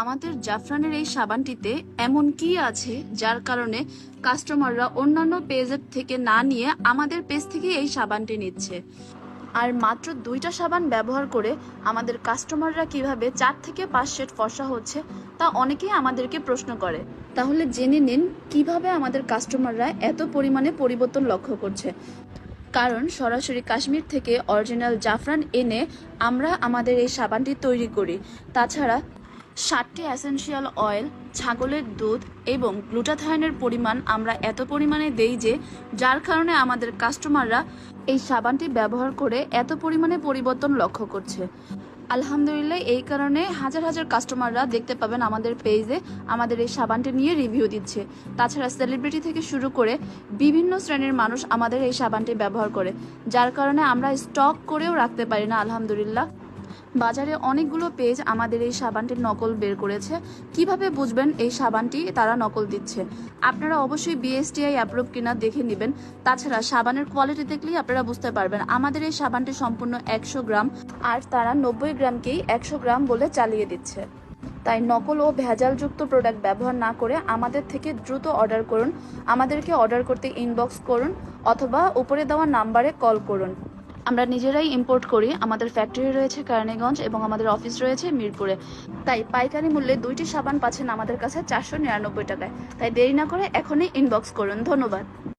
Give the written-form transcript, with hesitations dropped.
আমাদের জাফরানের এই সাবানটিতে এমন কি আছে যার কারণে কাস্টমাররা অন্যান্য পেজের থেকে না নিয়ে আমাদের পেজ থেকে এই সাবানটি নিচ্ছে। আর মাত্র 2টা সাবান ব্যবহার করে আমাদের কাস্টমাররা কিভাবে 4 থেকে 5 শেড ফর্সা হচ্ছে তা অনেকেই আমাদেরকে প্রশ্ন করে। তাহলে জেনে নিন কিভাবে আমাদের কাস্টমাররা এত পরিমাণে পরিবর্তন লক্ষ্য করছে। কারণ সরাসরি কাশ্মীর থেকে অরিজিনাল জাফরান এনে আমরা আমাদের এই সাবানটি তৈরি করি। তাছাড়া 60টি এসেনশিয়াল অয়েল, ছাগলের দুধ এবং গ্লুটাথায়নের পরিমাণ আমরা এত পরিমাণে দেই যে যার কারণে আমাদের কাস্টমাররা এই সাবানটি ব্যবহার করে এত পরিমাণে পরিবর্তন লক্ষ্য করছে। আলহামদুলিল্লাহ, এই কারণে হাজার হাজার কাস্টমাররা দেখতে পাবেন আমাদের পেজে আমাদের এই সাবানটি নিয়ে রিভিউ দিচ্ছে। তাছাড়া সেলিব্রিটি থেকে শুরু করে বিভিন্ন শ্রেণীর মানুষ আমাদের এই সাবানটি ব্যবহার করে, যার কারণে আমরা স্টক করেও রাখতে পারি না। আলহামদুলিল্লাহ, বাজারে অনেকগুলো পেজ আমাদের এই সাবানটির নকল বের করেছে। কিভাবে বুঝবেন এই সাবানটি তারা নকল দিচ্ছে? আপনারা অবশ্যই বিএসটিআই অ্যাপ্রুভ কিনা দেখে নেবেন। তাছাড়া সাবানের কোয়ালিটি দেখলেই আপনারা বুঝতে পারবেন আমাদের এই সাবানটি সম্পূর্ণ 100 গ্রাম, আর তারা 90 গ্রামকেই 100 গ্রাম বলে চালিয়ে দিচ্ছে। তাই নকল ও ভেজালযুক্ত প্রোডাক্ট ব্যবহার না করে আমাদের থেকে দ্রুত অর্ডার করুন। আমাদেরকে অর্ডার করতে ইনবক্স করুন অথবা উপরে দেওয়া নাম্বারে কল করুন। আমরা নিজেরাই ইম্পোর্ট করি। আমাদের ফ্যাক্টরি রয়েছে কেরানীগঞ্জ এবং আমাদের অফিস রয়েছে মিরপুরে। তাই পাইকারি মূল্যে 2টি সাবান পাচ্ছেন আমাদের কাছে 499 টাকায়। তাই দেরি না করে এখনই ইনবক্স করুন। ধন্যবাদ।